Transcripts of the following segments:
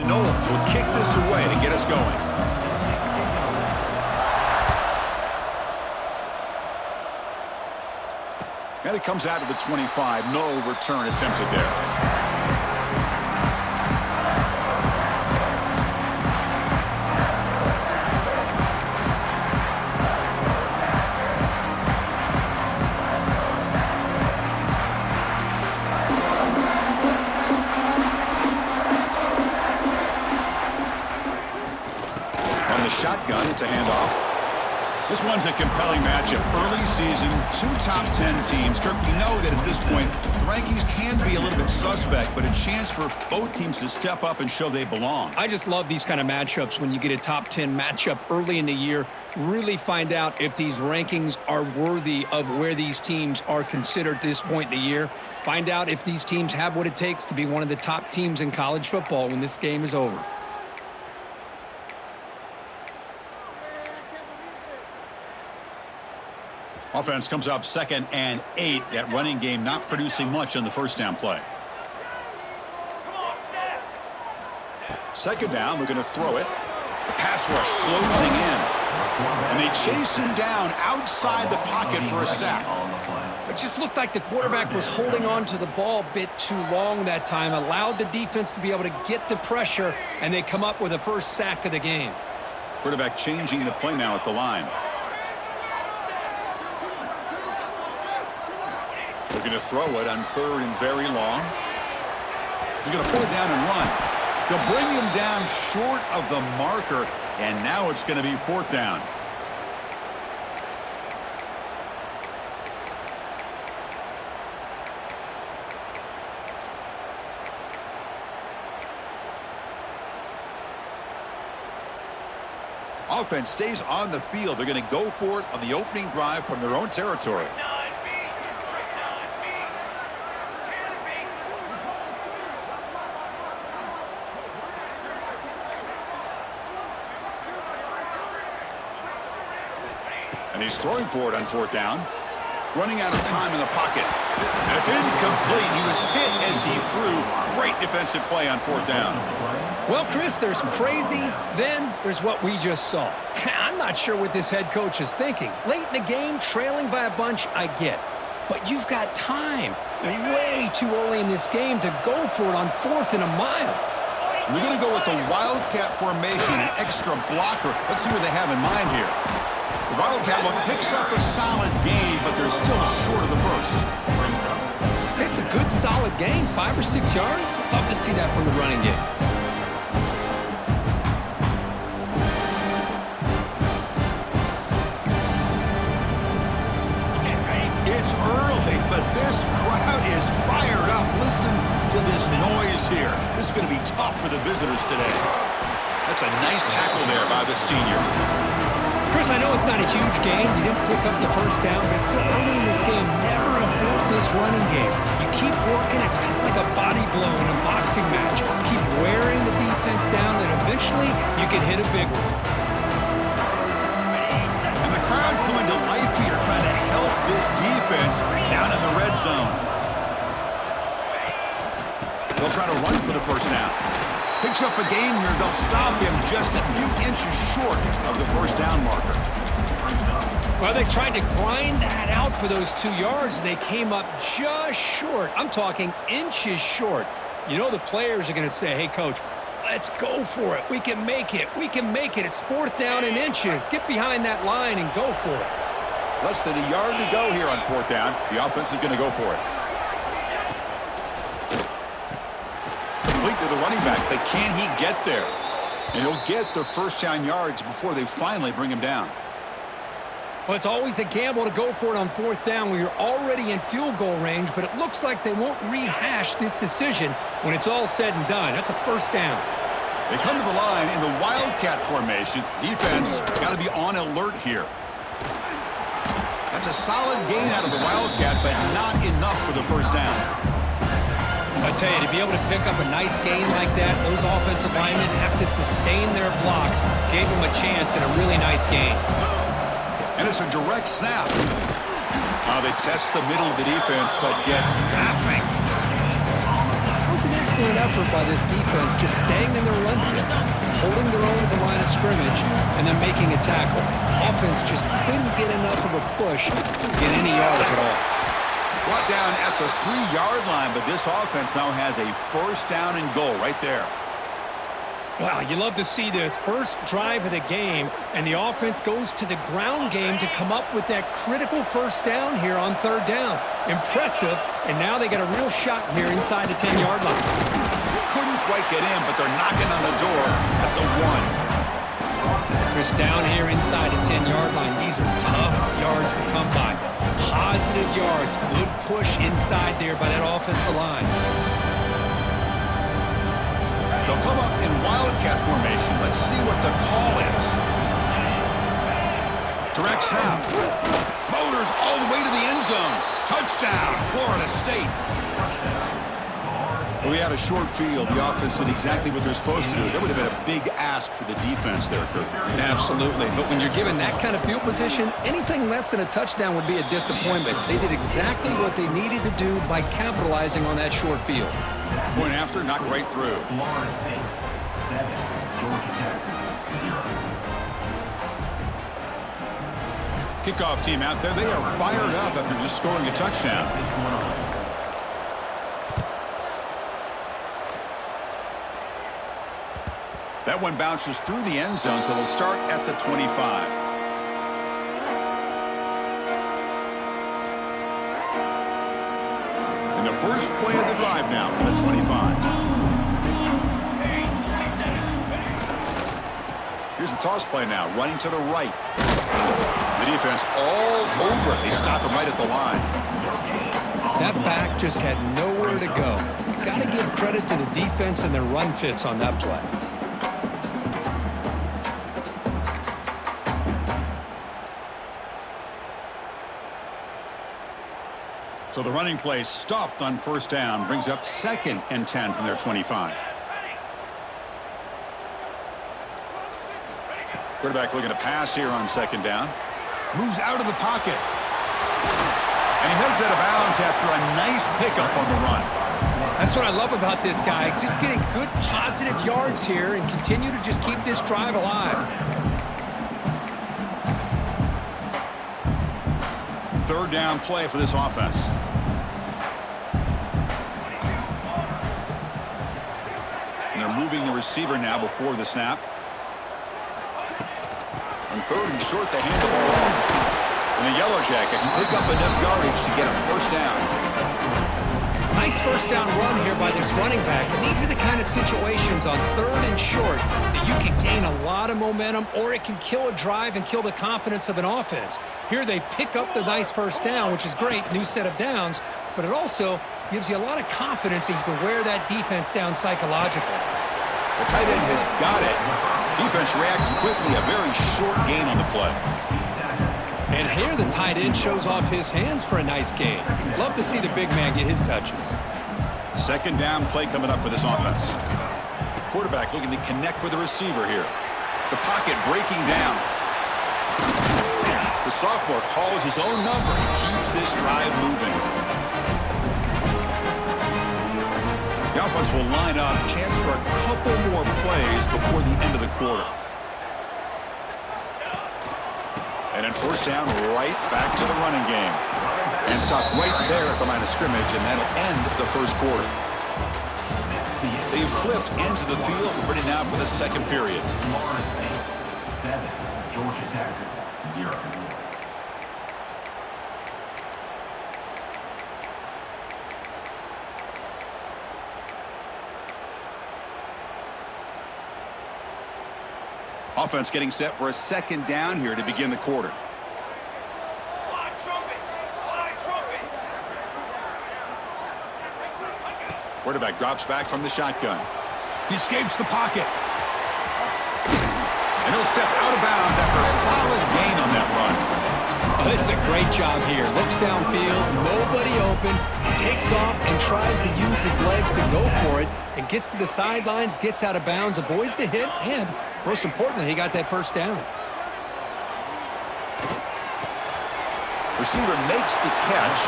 Knowles will kick this away to get us going. And it comes out to the 25. No return attempted there. Shotgun, it's a handoff. This one's a compelling matchup. Early season, 2 top 10 teams. Kirk, we know that at this point, the rankings can be a little bit suspect, but a chance for both teams to step up and show they belong. I just love these kind of matchups when you get a top 10 matchup early in the year. Really find out if these rankings are worthy of where these teams are considered at this point in the year. Find out if these teams have what it takes to be one of the top teams in college football when this game is over. Offense comes up 2nd and 8. That running game not producing much on the first down play. 2nd down, we're going to throw it. The pass rush closing in. And they chase him down outside the pocket for a sack. It just looked like the quarterback was holding on to the ball a bit too long that time. Allowed the defense to be able to get the pressure, and they come up with the first sack of the game. Quarterback changing the play now at the line. They're going to throw it on 3rd and very long. He's going to put it down and run. They'll bring him down short of the marker, and now it's going to be 4th down. Offense stays on the field. They're going to go for it on the opening drive from their own territory. And he's throwing for it on 4th down. Running out of time in the pocket. And it's incomplete. He was hit as he threw. Great defensive play on 4th down. Well, Chris, there's crazy, then there's what we just saw. I'm not sure what this head coach is thinking. Late in the game, trailing by a bunch, I get. But you've got time. Way too early in this game to go for it on 4th and a mile. They're going to go with the Wildcat formation, an extra blocker. Let's see what they have in mind here. The Wildcat look picks up a solid gain, but they're still short of the first. It's a good, solid gain, 5 or 6 yards. Love to see that from the running game. It's early, but this crowd is fired up. Listen to this noise here. This is going to be tough for the visitors today. That's a nice tackle there by the senior. Chris, I know it's not a huge gain. You didn't pick up the first down, but it's still early in this game. Never abort this running game. You keep working. It's kind of like a body blow in a boxing match. Keep wearing the defense down, and eventually you can hit a big one. And the crowd coming to life here, trying to help this defense down in the red zone. They'll try to run for the first down. Picks up a gain here. They'll stop him just a few inches short of the first down marker. Well, they tried to grind that out for those 2 yards, and they came up just short. I'm talking inches short. You know the players are going to say, hey, Coach, let's go for it. We can make it. We can make it. It's 4th down in inches. Get behind that line and go for it. Less than a yard to go here on 4th down. The offense is going to go for it. Complete to the running back, but can he get there? And he'll get the first down yards before they finally bring him down. Well, it's always a gamble to go for it on 4th down when you're already in field goal range, but it looks like they won't rehash this decision when it's all said and done. That's a first down. They come to the line in the Wildcat formation. Defense got to be on alert here. That's a solid gain out of the Wildcat, but not enough for the first down. I tell you, to be able to pick up a nice gain like that, those offensive linemen have to sustain their blocks. Gave them a chance and a really nice gain. And it's a direct snap. They test the middle of the defense, but get nothing. That was an excellent effort by this defense, just staying in their run backs, holding their own at the line of scrimmage, and then making a tackle. Offense just couldn't get enough of a push to get any yards at all. Brought down at the 3-yard line, but this offense now has a first down and goal right there. Wow, you love to see this. First drive of the game, and the offense goes to the ground game to come up with that critical first down here on third down. Impressive, and now they got a real shot here inside the 10-yard line. Couldn't quite get in, but they're knocking on the door at the 1. Chris, down here inside the 10-yard line, these are tough yards to come by. Positive yards, good push inside there by that offensive line. They'll come up in Wildcat formation. Let's see what the call is. Direct snap. Motors all the way to the end zone. Touchdown, Florida State. We had a short field. The offense did exactly what they're supposed to do. That would have been a big ask for the defense there, Kirk. Absolutely. But when you're given that kind of field position, anything less than a touchdown would be a disappointment. They did exactly what they needed to do by capitalizing on that short field. Point after, knocked right through. Florida State 7, Georgia Tech 0. Kickoff team out there. They are fired up after just scoring a touchdown. That one bounces through the end zone, so they'll start at the 25. And the first play of the drive now from the 25. Here's the toss play now, running to the right. The defense all over it. They stop him right at the line. That back just had nowhere to go. Got to give credit to the defense and their run fits on that play. So the running play stopped on first down, brings up 2nd and 10 from their 25. Quarterback looking to pass here on 2nd down. Moves out of the pocket. And he heads out of bounds after a nice pickup on the run. That's what I love about this guy. Just getting good positive yards here and continue to just keep this drive alive. Third down play for this offense. And they're moving the receiver now before the snap. On 3rd and short, they hand the ball off. And the Yellow Jackets pick up enough yardage to get a first down. Nice first down run here by this running back. And these are the kind of situations on 3rd and short that you can gain a lot of momentum, or it can kill a drive and kill the confidence of an offense. Here they pick up the nice first down, which is great, new set of downs, but it also gives you a lot of confidence that you can wear that defense down psychologically. The tight end has got it. Defense reacts quickly, a very short gain on the play. And here the tight end shows off his hands for a nice gain. Love to see the big man get his touches. 2nd down play coming up for this offense. Quarterback looking to connect with the receiver here. The pocket breaking down. The sophomore calls his own number and keeps this drive moving. The offense will line up, chance for a couple more plays before the end of the quarter. And then first down, right back to the running game. And stop right there at the line of scrimmage, and that'll end the first quarter. They've flipped into the field, ready now for the second period. Florida State 7, Georgia Tech 0. Offense getting set for a 2nd down here to begin the quarter. Quarterback drops back from the shotgun. He escapes the pocket. And he'll step out of bounds after a solid gain on that run. Oh, this is a great job here. Looks downfield, nobody open, takes off and tries to use his legs to go for it, and gets to the sidelines, gets out of bounds, avoids the hit, and most importantly, he got that first down. Receiver makes the catch.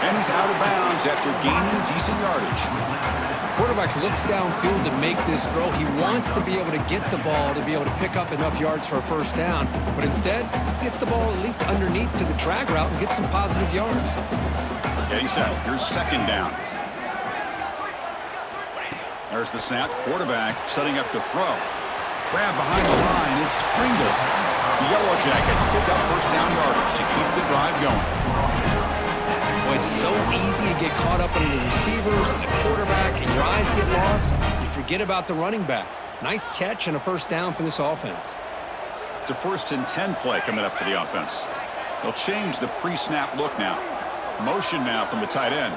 And he's out of bounds after gaining decent yardage. Quarterback looks downfield to make this throw. He wants to be able to get the ball to be able to pick up enough yards for a first down, but instead, he gets the ball at least underneath to the drag route and gets some positive yards. Getting set. Here's second down. There's the snap. Quarterback setting up to throw. Grab behind the line. It's Pringle. The Yellow Jackets pick up first down yardage to keep the drive going. Well, it's so easy to get caught up in the receivers and the quarterback, and your eyes get lost. You forget about the running back. Nice catch and a first down for this offense. It's a 1st and 10 play coming up for the offense. They'll change the pre-snap look now. Motion now from the tight end.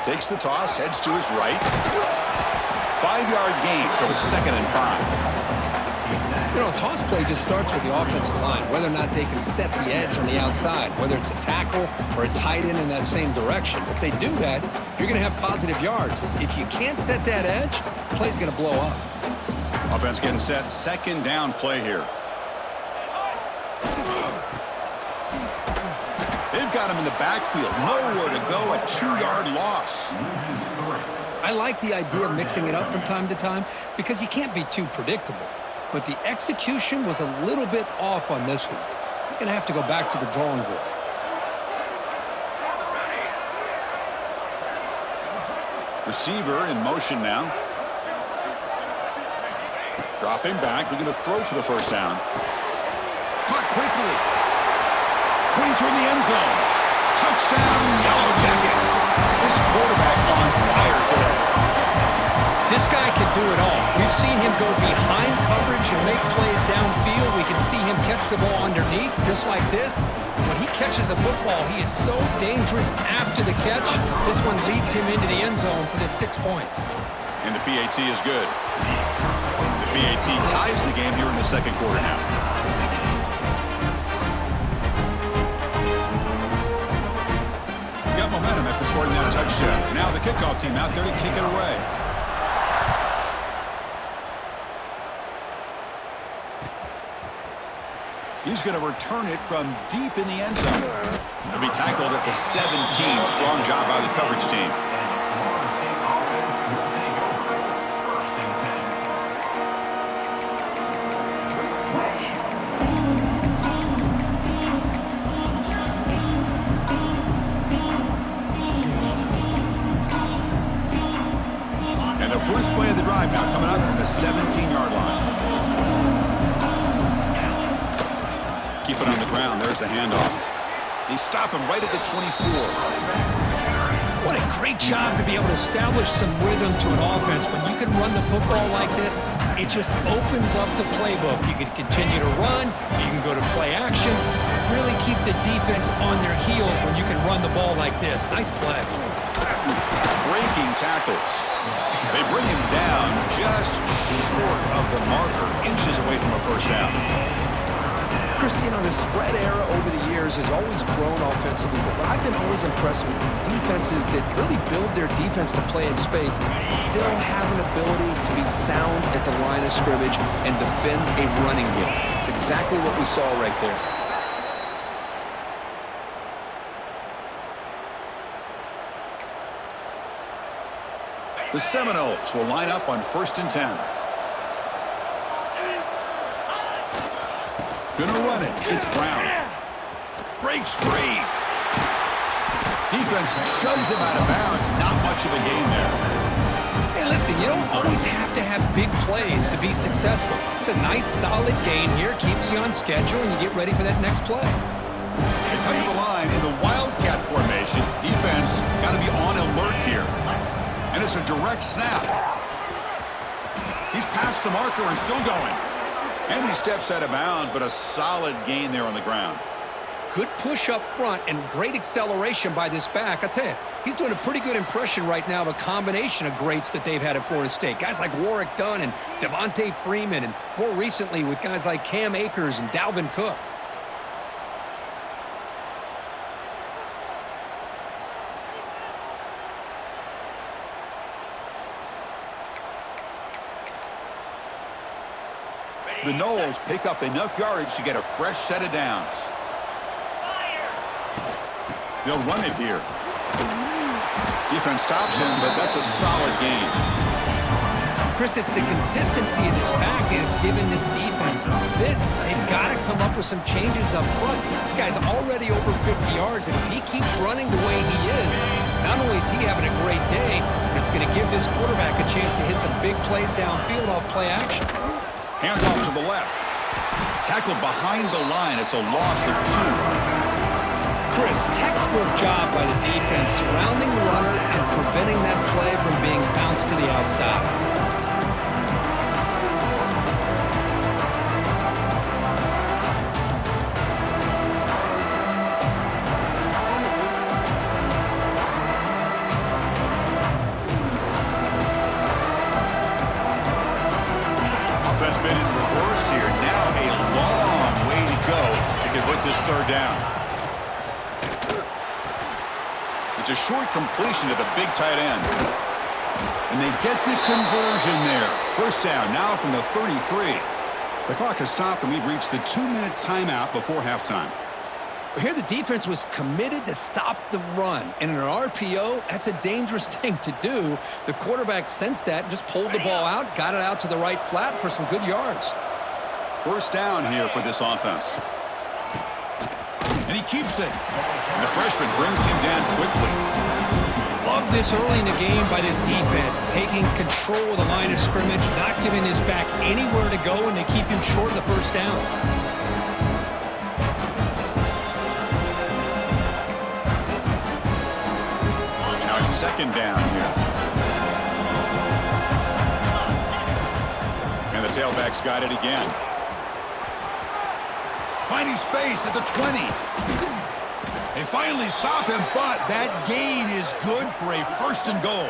Takes the toss, heads to his right. 5-yard gain, so it's 2nd and 5. You know, a toss play just starts with the offensive line, whether or not they can set the edge on the outside, whether it's a tackle or a tight end in that same direction. If they do that, you're going to have positive yards. If you can't set that edge, the play's going to blow up. Offense getting set, 2nd down play here. They've got him in the backfield. Nowhere to go, a 2-yard loss. I like the idea of mixing it up from time to time because you can't be too predictable. But the execution was a little bit off on this one. You're going to have to go back to the drawing board. Receiver in motion now. Dropping back, looking to throw for the first down. Caught quickly. Pointer in the end zone. Touchdown, Yellow Jackets. This quarterback on fire today. This guy can do it all. We've seen him go behind coverage and make plays downfield. We can see him catch the ball underneath, just like this. When he catches a football, he is so dangerous after the catch. This one leads him into the end zone for the 6 points. And the PAT is good. The PAT ties the game here in the second quarter now. Got momentum after scoring that touchdown. Now the kickoff team out there to kick it away. He's going to return it from deep in the end zone. He'll be tackled at the 17. Strong job by the coverage team. And the first play of the drive now coming up from the 17-yard line. Keep it on the ground. There's the handoff. They stop him right at the 24. What a great job to be able to establish some rhythm to an offense. When you can run the football like this, it just opens up the playbook. You can continue to run. You can go to play action. You really keep the defense on their heels when you can run the ball like this. Nice play. Breaking tackles. They bring him down just short of the marker, inches away from a first down. Chris, you know, the spread era over the years has always grown offensively, but what I've been always impressed with defenses that really build their defense to play in space still have an ability to be sound at the line of scrimmage and defend a running game. It's exactly what we saw right there. The Seminoles will line up on 1st and 10. Gonna run it. It's Brown. Breaks free. Defense shoves him out of bounds. Not much of a gain there. Hey, listen, you don't always have to have big plays to be successful. It's a nice, solid gain here. Keeps you on schedule, and you get ready for that next play. They come to the line in the Wildcat formation. Defense got to be on alert here. And it's a direct snap. He's past the marker and still going. And he steps out of bounds, but a solid gain there on the ground. Good push up front and great acceleration by this back. I tell you, he's doing a pretty good impression right now of a combination of greats that they've had at Florida State. Guys like Warwick Dunn and Devontae Freeman, and more recently with guys like Cam Akers and Dalvin Cook. The Noles pick up enough yardage to get a fresh set of downs. They'll run it here. Defense stops him, but that's a solid gain. Chris, it's the consistency of this back is giving this defense fits. They've got to come up with some changes up front. This guy's already over 50 yards, and if he keeps running the way he is, not only is he having a great day, but it's going to give this quarterback a chance to hit some big plays downfield off play action. Handoff to the left. Tackled behind the line. It's a loss of 2. Chris, textbook job by the defense surrounding the runner and preventing that play from being bounced to the outside. Offense been in reverse here. Now a long way to go to convert this third down. It's a short completion to the big tight end. And they get the conversion there. First down now from the 33. The clock has stopped, and we've reached the 2-minute timeout before halftime. Here the defense was committed to stop the run. And in an RPO, that's a dangerous thing to do. The quarterback sensed that and just pulled the ball out, got it out to the right flat for some good yards. First down here for this offense. And he keeps it. And the freshman brings him down quickly. Love this early in the game by this defense, taking control of the line of scrimmage, not giving this back anywhere to go, and they keep him short of the first down. Now it's second down here. And the tailback's got it again. Finding space at the 20. They finally stop him, but that gain is good for a first and goal.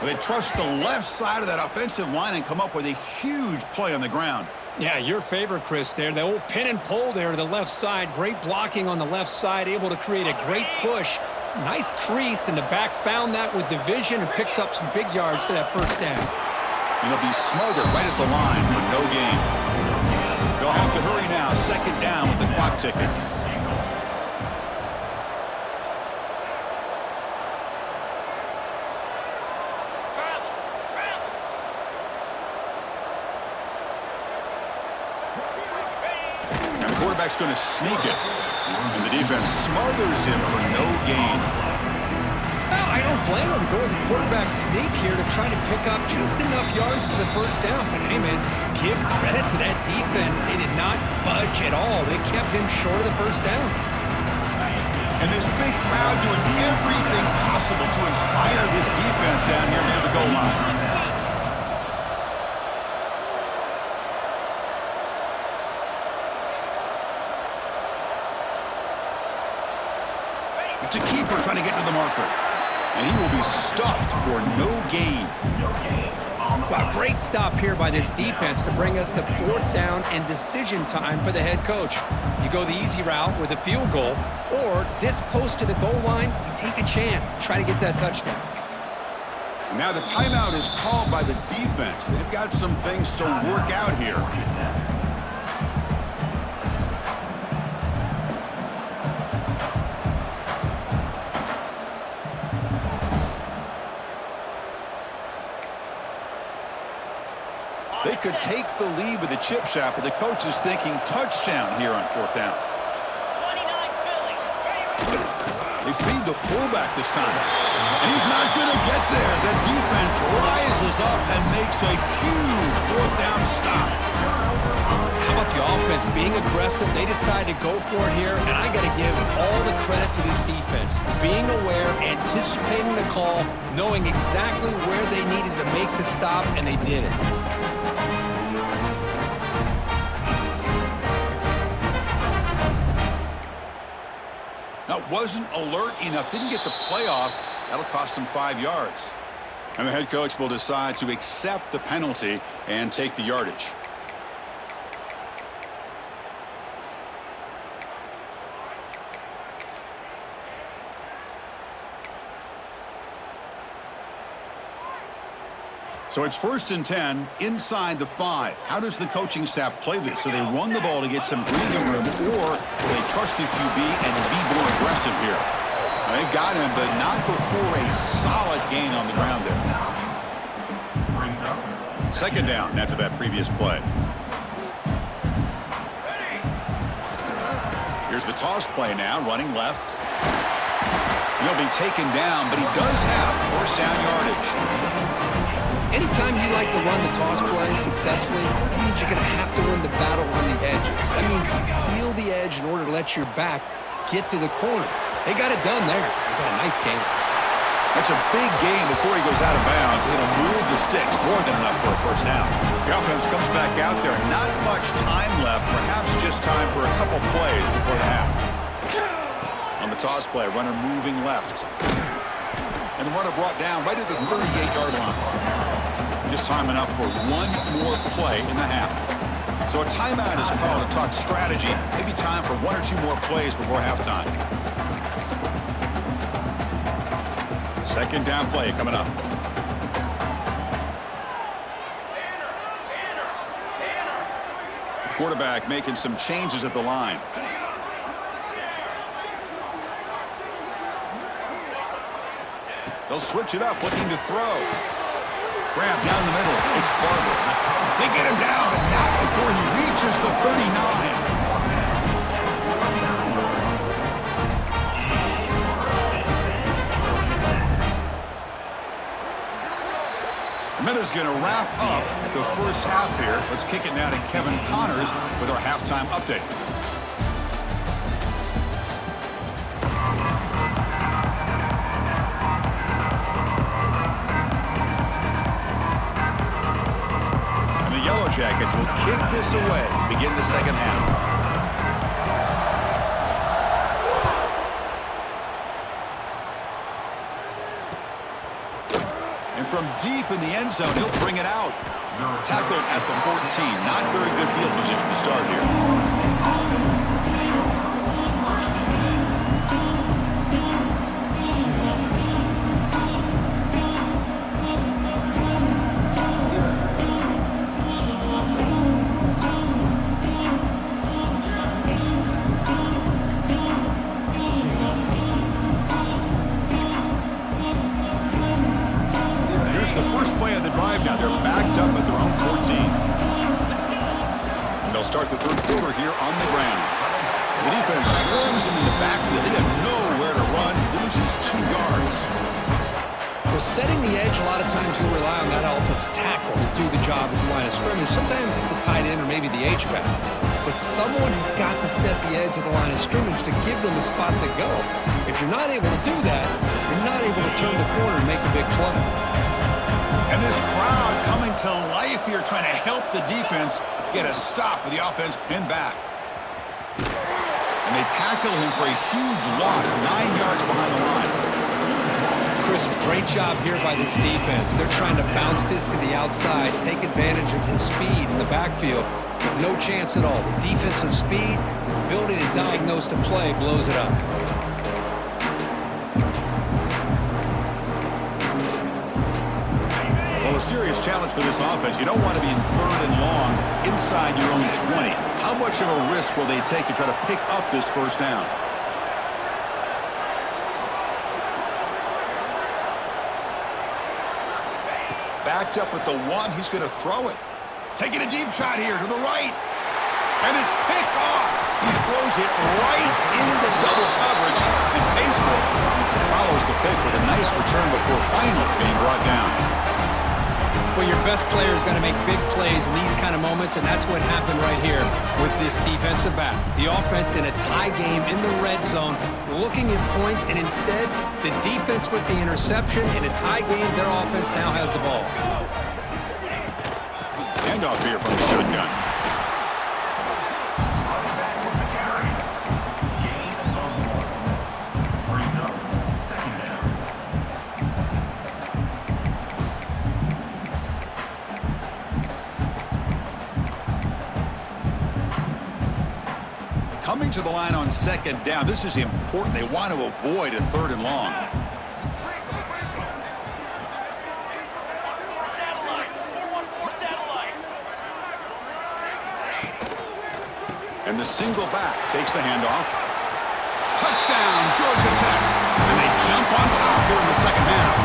They trust the left side of that offensive line and come up with a huge play on the ground. Yeah, your favorite, Chris, there. The old pin and pull there to the left side. Great blocking on the left side, able to create a great push. Nice crease, and the back found that with the vision and picks up some big yards for that first down. And they'll be smothered right at the line for no gain. They'll have to hurry now. Second down with the clock ticking. And the quarterback's going to sneak it. And the defense smothers him for no gain. Well, I don't blame him to go with the quarterback sneak here to try to pick up just enough yards for the first down. But, hey, man, give credit to that defense. They did not budge at all. They kept him short of the first down. And this big crowd doing everything possible to inspire this defense down here near the goal line. It's a keeper trying to get to the marker. And he will be stuffed for no gain. Wow, great stop here by this defense to bring us to fourth down and decision time for the head coach. You go the easy route with a field goal, or this close to the goal line, you take a chance to try to get that touchdown. And now the timeout is called by the defense. They've got some things to work out here. They could take the lead with the chip shot, but the coach is thinking touchdown here on fourth down. They feed the fullback this time. And he's not going to get there. The defense rises up and makes a huge fourth down stop. How about the offense being aggressive? They decide to go for it here, and I got to give all the credit to this defense. Being aware, anticipating the call, knowing exactly where they needed to make the stop, and they did it. Now, wasn't alert enough, didn't get the playoff. That'll cost him 5 yards. And the head coach will decide to accept the penalty and take the yardage. So So it's 1st and 10 inside the 5. How does the coaching staff play this? So they run the ball to get some breathing room, or will they trust the QB and be more aggressive here? They've got him, but not before a solid gain on the ground there. 2nd down after that previous play. Here's the toss play now, running left. He'll be taken down, but he does have 1st down yardage. Anytime you like to run the toss play successfully, that means you're going to have to win the battle on the edges. That means you seal the edge in order to let your back get to the corner. They got it done there. They got a nice game. That's a big gain before he goes out of bounds. It'll move the sticks, more than enough for a 1st down. The offense comes back out there. Not much time left, perhaps just time for a couple plays before the half. On the toss play, runner moving left. And the runner brought down right at the 38-yard line. Just time enough for one more play in the half. So a timeout is called to talk strategy. Maybe time for 1 or 2 more plays before halftime. 2nd down play coming up. Quarterback making some changes at the line. They'll switch it up, looking to throw. Grab down the middle. It's Barber. They get him down, but not before he reaches the 39. A minute's going to wrap up the 1st half here. Let's kick it now to Kevin Connors with our halftime update. Yellow Jackets will kick this away to begin the 2nd half. And from deep in the end zone, he'll bring it out. Tackled at the 14. Not very good field position to start here. Now they're backed up at their own 14. And they'll start the 3rd quarter here on the ground. The defense swarms him in the backfield. They have nowhere to run. Loses 2 yards. Well, setting the edge, a lot of times you rely on that offensive tackle to do the job at the line of scrimmage. Sometimes it's a tight end or maybe the H-back. But someone has got to set the edge of the line of scrimmage to give them a spot to go. If you're not able to do that, you're not able to turn the corner and make a big play. And this crowd coming to life here, trying to help the defense get a stop with the offense pinned back. And they tackle him for a huge loss, 9 yards behind the line. Chris, great job here by this defense. They're trying to bounce this to the outside, take advantage of his speed in the backfield. But no chance at all. The defensive speed, building and diagnose the play, blows it up. Well, a serious challenge for this offense. You don't want to be in 3rd and long inside your own 20. How much of a risk will they take to try to pick up this 1st down? Backed up with the 1. He's going to throw it. Taking a deep shot here to the right. And it's picked off. He throws it right into double coverage and pays for it. Follows the pick with a nice return before finally being brought down. Well, your best player is going to make big plays in these kind of moments, and that's what happened right here with this defensive back. The offense in a tie game in the red zone, looking at points, and instead, the defense with the interception. In a tie game, their offense now has the ball. Handoff here from the shotgun. Coming to the line on 2nd down. This is important. They want to avoid a 3rd and long. And the single back takes the handoff. Touchdown, Georgia Tech. And they jump on top here in the second half.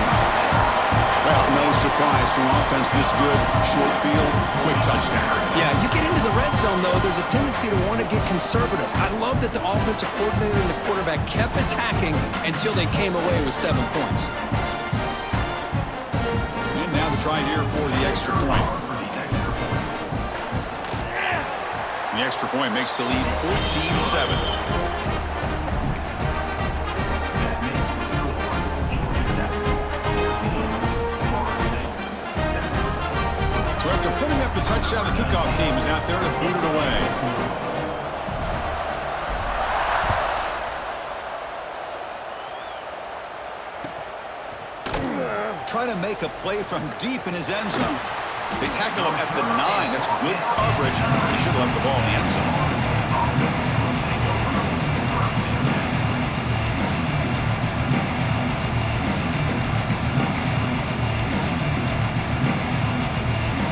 Well, no surprise from offense this good. Short field, quick touchdown. Yeah, you get into the red zone, though, there's a tendency to want to get conservative. I love that the offensive coordinator and the quarterback kept attacking until they came away with 7 points. And now the try here for the extra point. The extra point makes the lead 14-7. So after putting up the touchdown, the kickoff team is out there to boot it away. Trying to make a play from deep in his end zone. They tackle him at the 9. That's good coverage. He should have left the ball in the end zone.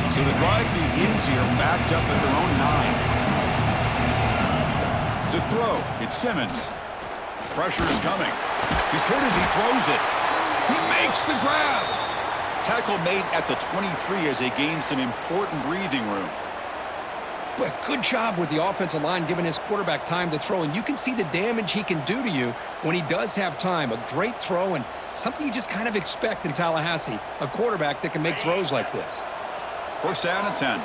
So the drive begins here, backed up at their own 9. To throw, it's Simmons. Pressure is coming. He's hit as he throws it. He makes the grab. Tackle made at the 23 as they gain some important breathing room. But good job with the offensive line giving his quarterback time to throw, and you can see the damage he can do to you when he does have time. A great throw and something you just kind of expect in Tallahassee, a quarterback that can make throws like this. First down and 10.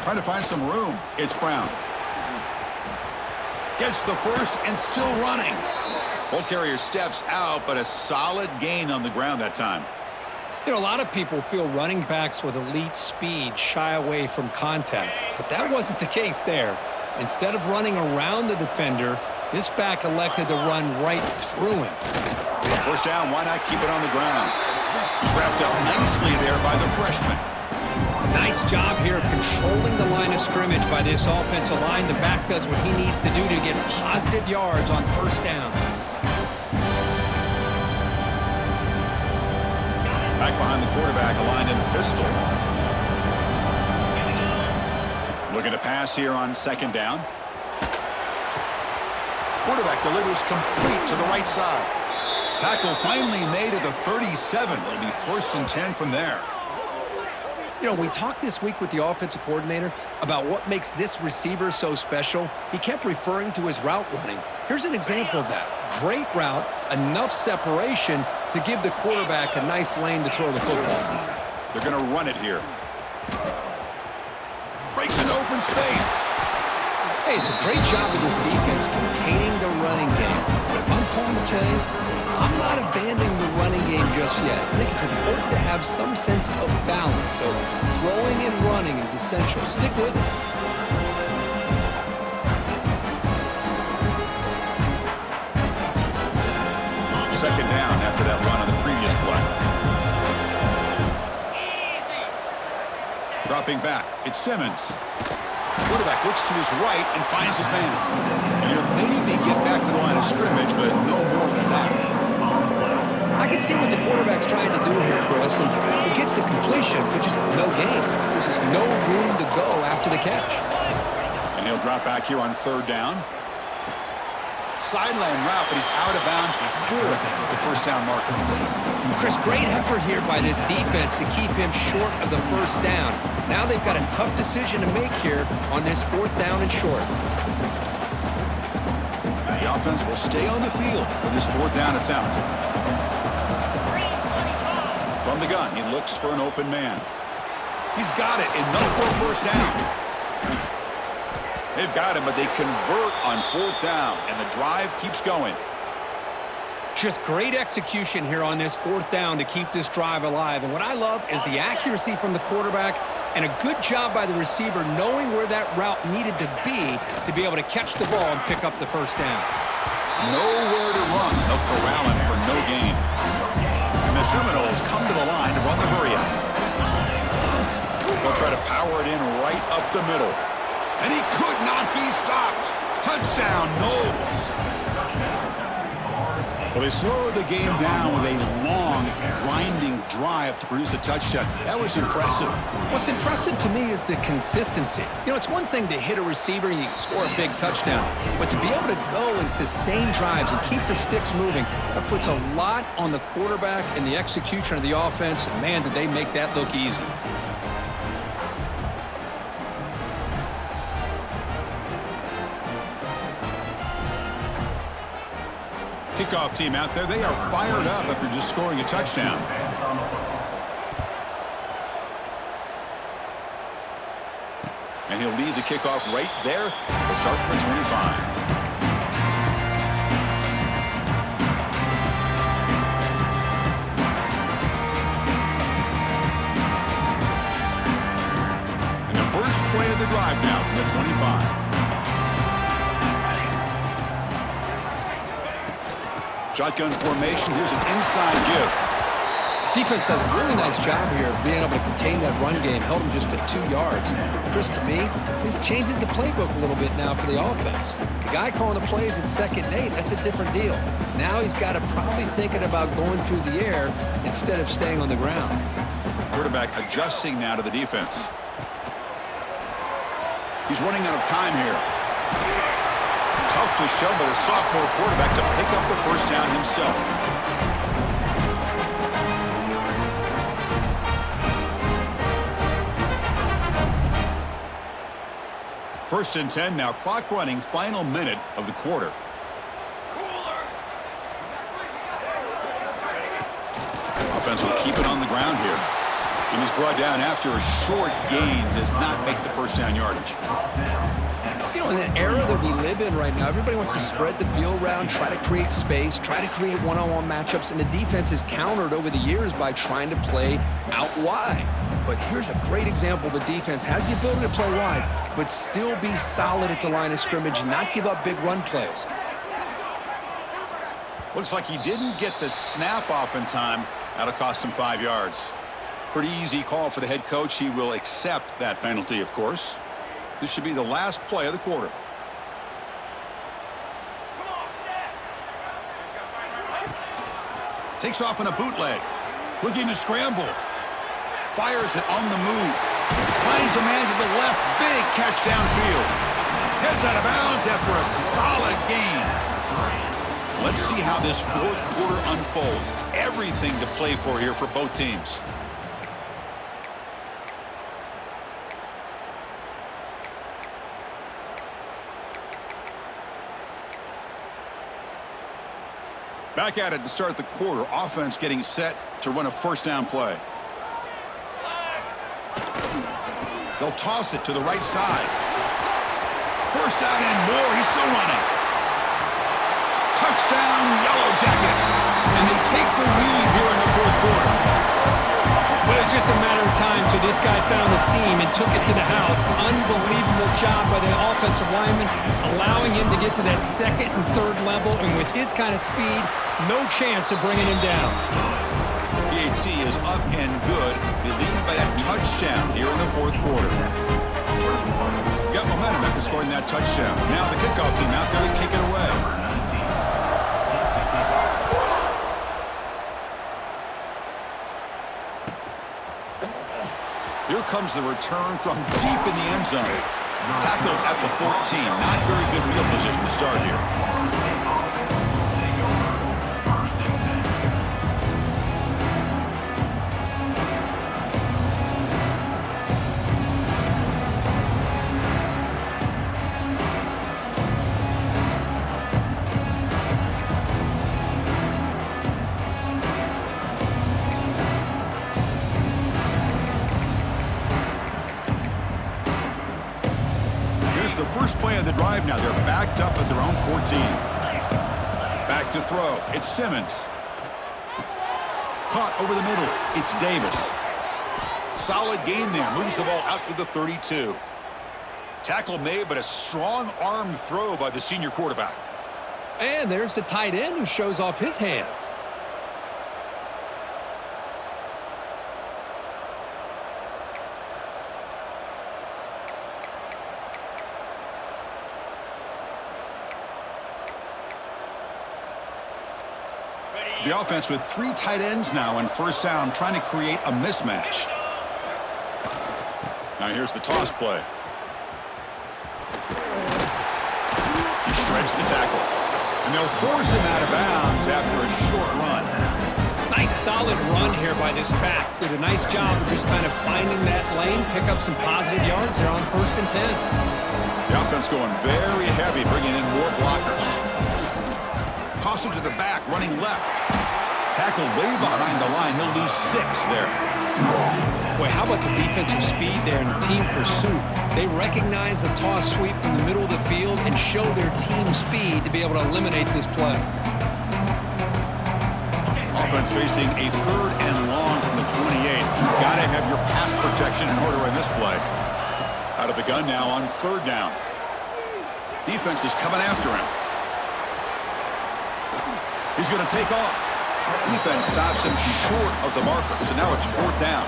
Trying to find some room. It's Brown. Gets the first and still running. Ball carrier steps out, but a solid gain on the ground that time. You know, a lot of people feel running backs with elite speed shy away from contact, but that wasn't the case there. Instead of running around the defender, this back elected to run right through him. First down, why not keep it on the ground? He's wrapped up nicely there by the freshman. Nice job here of controlling the line of scrimmage by this offensive line. The back does what he needs to do to get positive yards on first down. Back behind the quarterback, aligned in pistol. Looking to pass here on second down. Quarterback delivers complete to the right side. Tackle finally made at the 37. It'll be first and 10 from there. You know, we talked this week with the offensive coordinator about what makes this receiver so special. He kept referring to his route running. Here's an example of that. Great route, enough separation to give the quarterback a nice lane to throw the football. They're going to run it here. Breaks into open space. Hey, it's a great job of this defense containing the running game. But if I'm calling the plays, I'm not abandoning the running game just yet. I think it's important to have some sense of balance. So throwing and running is essential. Stick with it. Second down after that run on the previous play. Dropping back, it's Simmons. Quarterback looks to his right and finds his man. And he'll maybe get back to the line of scrimmage, but no more than that. I can see what the quarterback's trying to do here, Chris, and he gets to completion, but just no gain. There's just no room to go after the catch. And he'll drop back here on third down. Sideline route, but he's out of bounds before the first down marker. Chris, great effort here by this defense to keep him short of the first down. Now they've got a tough decision to make here on this fourth down and short. The offense will stay on the field for this fourth down attempt. From the gun, he looks for an open man. He's got it, enough for a first down. They've got him, but they convert on fourth down, and the drive keeps going. Just great execution here on this fourth down to keep this drive alive. And what I love is the accuracy from the quarterback and a good job by the receiver knowing where that route needed to be able to catch the ball and pick up the first down. Nowhere to run. They'll corral him for no gain. And the Seminoles come to the line to run the hurry up. They'll try to power it in right up the middle. And he could not be stopped. Touchdown, Noles. Well, they slow the game down with a long long, grinding drive to produce a touchdown. That was impressive. What's impressive to me is the consistency. You know, it's one thing to hit a receiver and you score a big touchdown, but to be able to go and sustain drives and keep the sticks moving, that puts a lot on the quarterback and the execution of the offense. And man, did they make that look easy. Kickoff team out there, they are fired up after just scoring a touchdown. And he'll lead the kickoff right there. We'll start from the 25. And the first play of the drive now from the 25. Shotgun formation. Here's an inside give. Defense does a really nice job here of being able to contain that run game. Held him just at 2 yards. Chris, to me, this changes the playbook a little bit now for the offense. The guy calling the plays at 2nd and 8, that's a different deal. Now he's got to probably thinking about going through the air instead of staying on the ground. Quarterback adjusting now to the defense. He's running out of time here. Tough to show, but a sophomore quarterback to pick up the first down himself. First and 10 now, clock running, final minute of the quarter. Offense will keep it on the ground here. And he's brought down after a short gain, does not make the first down yardage. You know, in that era that we live in right now, everybody wants to spread the field around, try to create space, try to create one-on-one matchups, and the defense is countered over the years by trying to play out wide. But here's a great example. The defense has the ability to play wide, but still be solid at the line of scrimmage, not give up big run plays. Looks like he didn't get the snap off in time. That'll cost him 5 yards. Pretty easy call for the head coach. He will accept that penalty, of course. This should be the last play of the quarter. Takes off in a bootleg. Looking to scramble. Fires it on the move. Finds a man to the left. Big catch downfield. Heads out of bounds after a solid gain. Let's see how this fourth quarter unfolds. Everything to play for here for both teams. Back at it to start the quarter. Offense getting set to run a first down play. They'll toss it to the right side. First down and more. He's still running. Touchdown, Yellow Jackets. And they take the lead here in the fourth quarter. But it's just a matter of time till this guy found the seam and took it to the house. Unbelievable job by the offensive lineman, allowing him to get to that 2nd and 3rd level. And with his kind of speed, no chance of bringing him down. PAT is up and good. They lead by a touchdown here in the fourth quarter. Got momentum after scoring that touchdown. Now the kickoff team out there to kick it away. Here comes the return from deep in the end zone. Tackled at the 14. Not very good field position to start here. The first play of the drive now. They're backed up at their own 14. Back to throw. It's Simmons. Caught over the middle. It's Davis. Solid gain there. Moves the ball out to the 32. Tackle made, but a strong arm throw by the senior quarterback. And there's the tight end who shows off his hands. The offense with 3 tight ends now on first down, trying to create a mismatch. Now here's the toss play. He shreds the tackle. And they'll force him out of bounds after a short run. Nice solid run here by this back. Did a nice job of just kind of finding that lane, pick up some positive yards there on 1st and 10. The offense going very heavy, bringing in more blockers. Toss it to the back, running left. Tackle way behind the line. He'll lose 6 there. Boy, how about the defensive speed there and team pursuit? They recognize the toss sweep from the middle of the field and show their team speed to be able to eliminate this play. Offense facing a 3rd and long from the 28. Got to have your pass protection in order in this play. Out of the gun now on 3rd down. Defense is coming after him. He's going to take off. Defense stops him short of the marker, so now it's 4th down.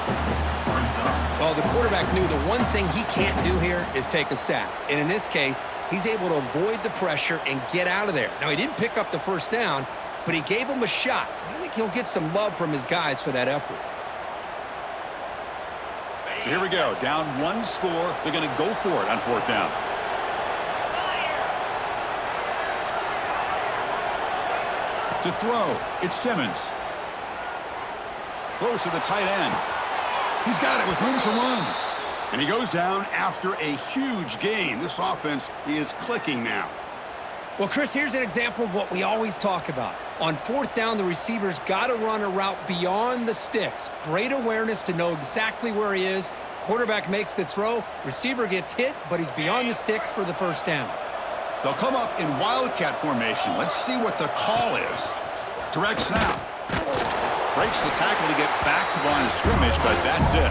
Well, the quarterback knew the one thing he can't do here is take a sack. And in this case, he's able to avoid the pressure and get out of there. Now, he didn't pick up the 1st down, but he gave him a shot. I think he'll get some love from his guys for that effort. So here we go. Down 1 score. They're going to go for it on 4th down. To throw, it's Simmons. Throws to the tight end. He's got it with room to run. And he goes down after a huge gain. This offense is clicking now. Well, Chris, here's an example of what we always talk about. On 4th down, the receiver's got to run a route beyond the sticks. Great awareness to know exactly where he is. Quarterback makes the throw. Receiver gets hit, but he's beyond the sticks for the 1st down. They'll come up in wildcat formation. Let's see what the call is. Direct snap. Breaks the tackle to get back to the line of scrimmage, but that's it.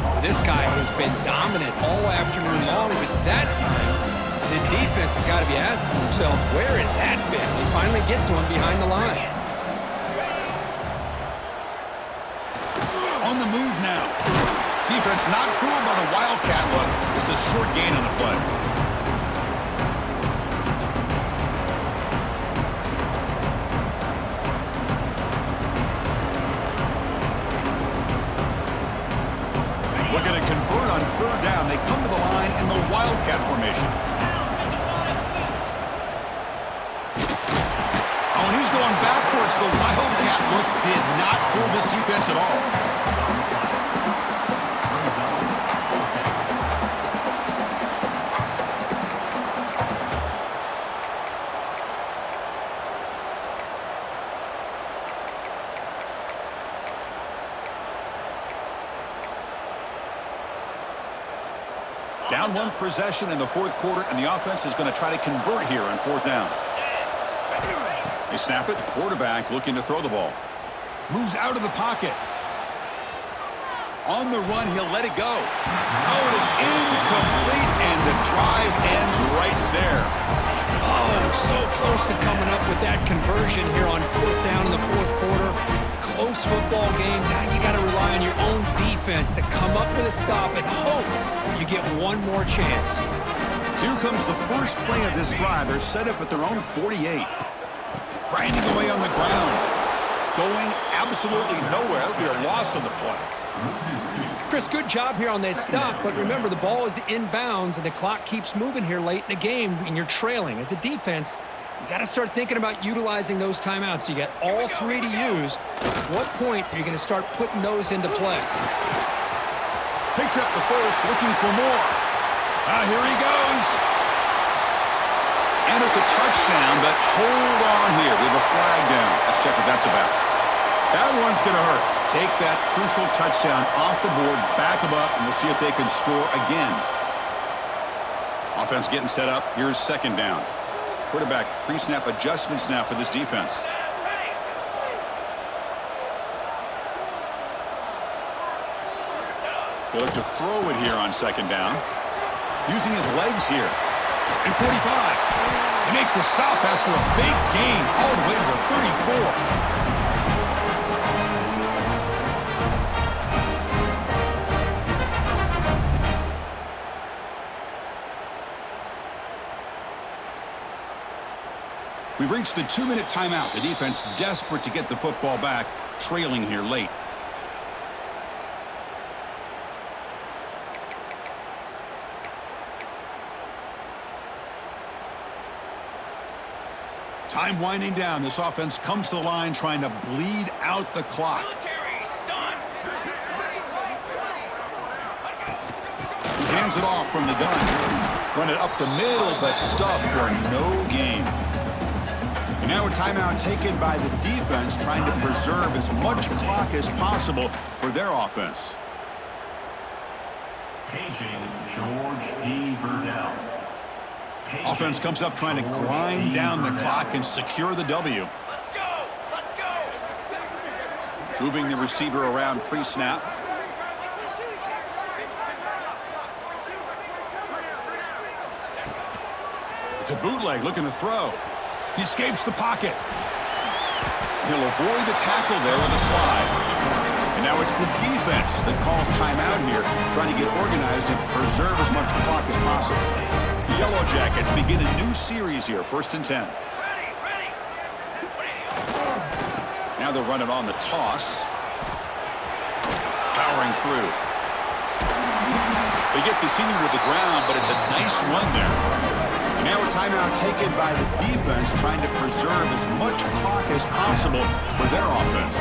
Well, this guy has been dominant all afternoon long, but that time, the defense has got to be asking themselves, where has that been? They finally get to him behind the line. On the move now. Defense not fooled by the wildcat look. Just a short gain on the play. Looking to convert on 3rd down. They come to the line in the wildcat formation. Oh, and he's going backwards. The wildcat look did not fool this defense at all. Down 1 possession in the 4th quarter, and the offense is going to try to convert here on 4th down. They snap it. Quarterback looking to throw the ball. Moves out of the pocket. On the run, he'll let it go. Oh, and it's incomplete, and the drive ends right there. Oh, so close to coming up with that conversion here on 4th down in the 4th quarter. Close football game. Now you got to rely on your own defense to come up with a stop and hope you get one more chance. Here comes the first play of this drive. They're set up at their own 48. Grinding away on the ground. Going absolutely nowhere. That'll be a loss on the play. Chris, good job here on that stop, but remember the ball is inbounds and the clock keeps moving here late in the game and you're trailing. As a defense, you got to start thinking about utilizing those timeouts. You got all 3 to use. At what point are you going to start putting those into play? Picks up the first, looking for more. Here he goes. And it's a touchdown, but hold on here. We have a flag down. Let's check what that's about. That one's going to hurt. Take that crucial touchdown off the board, back them up, and we'll see if they can score again. Offense getting set up. Here's 2nd down. Quarterback pre-snap adjustments now for this defense. They look to throw it here on 2nd down. Using his legs here. And 45. They make the stop after a big gain all the way to the 34. We've reached reached the 2-minute timeout. The defense desperate to get the football back, trailing here late. Time winding down. This offense comes to the line trying to bleed out the clock. He hands it off from the gun. Run it up the middle, but stuffed for no gain. And now a timeout taken by the defense, trying to preserve as much clock as possible for their offense. Paging George D. Burdell. Offense comes up trying to grind down the clock and secure the W. Let's go! Let's go! Moving the receiver around pre-snap. It's a bootleg looking to throw. He escapes the pocket. He'll avoid the tackle there with a slide. And now it's the defense that calls timeout here, trying to get organized and preserve as much clock as possible. The Yellow Jackets begin a new series here, 1st and 10. Ready! Now they're running on the toss. Powering through. They get the senior to the ground, but it's a nice run there. And now a timeout taken by the defense, trying to preserve as much clock as possible for their offense.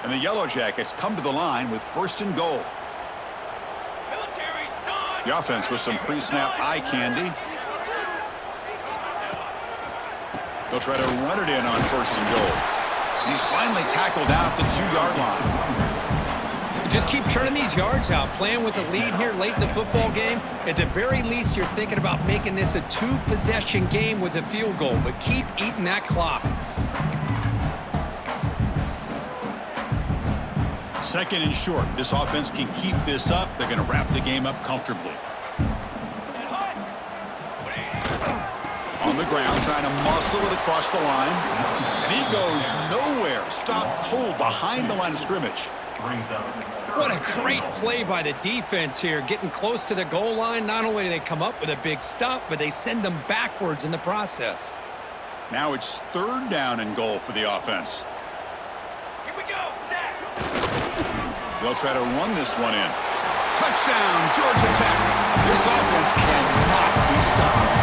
And the Yellow Jackets come to the line with 1st and goal. Military stun! The offense with some pre-snap eye candy. They'll try to run it in on 1st and goal. And he's finally tackled out the 2-yard line. Just keep churning these yards out, playing with a lead here late in the football game. At the very least, you're thinking about making this a 2-possession game with a field goal, but keep eating that clock. 2nd and short. This offense can keep this up. They're going to wrap the game up comfortably. On the ground, trying to muscle it across the line. And he goes nowhere. Stop cold behind the line of scrimmage. Brings up. What a great play by the defense here, getting close to the goal line. Not only do they come up with a big stop, but they send them backwards in the process. Now it's 3rd down and goal for the offense. Here we go! Sack! They'll try to run this one in. Touchdown, Georgia Tech. This offense cannot be stopped.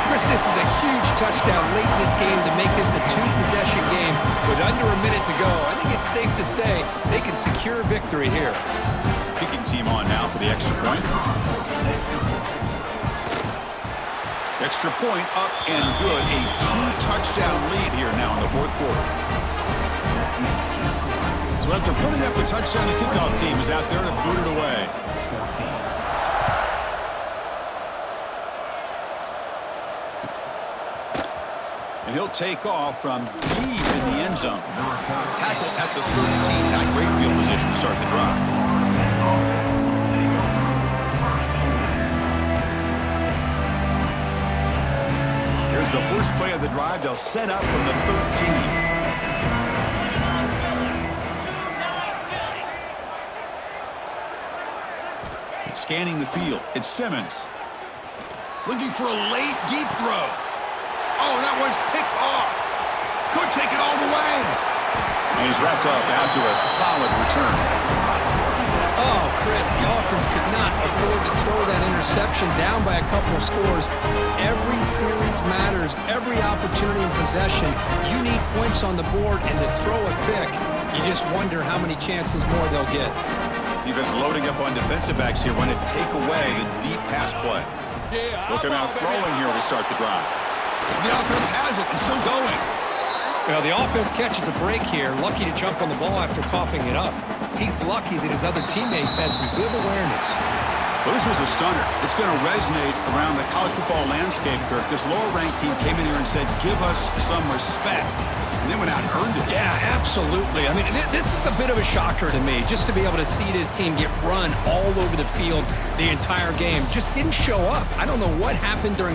Chris, this is a huge touchdown late in this game to make this a 2-possession game with under a minute to go. I think it's safe to say they can secure victory here. Kicking team on now for the extra point. Extra point up and good. A 2-touchdown lead here now in the 4th quarter. So after putting up a touchdown, the kickoff team is out there to boot it away. And he'll take off from deep in the end zone. Tackle at the 13. Not great field position to start the drive. Here's the first play of the drive. They'll set up from the 13. Scanning the field. It's Simmons. Looking for a late, deep throw. Oh, that one's picked off. Could take it all the way. And he's wrapped up after a solid return. Oh, Chris, the offense could not afford to throw that interception down by a couple of scores. Every series matters. Every opportunity in possession. You need points on the board, and to throw a pick, you just wonder how many chances more they'll get. Defense loading up on defensive backs here when it take away the deep pass play. Looking out throwing here to start the drive. The offense has it and still going. Well, the offense catches a break here, lucky to jump on the ball after coughing it up. He's lucky that his other teammates had some good awareness. Well, this was a stunner. It's going to resonate around the college football landscape, Kirk. This lower-ranked team came in here and said, give us some respect. And they went out and earned it. Yeah, absolutely. I mean, this is a bit of a shocker to me, just to be able to see this team get run all over the field the entire game. Just didn't show up. I don't know what happened during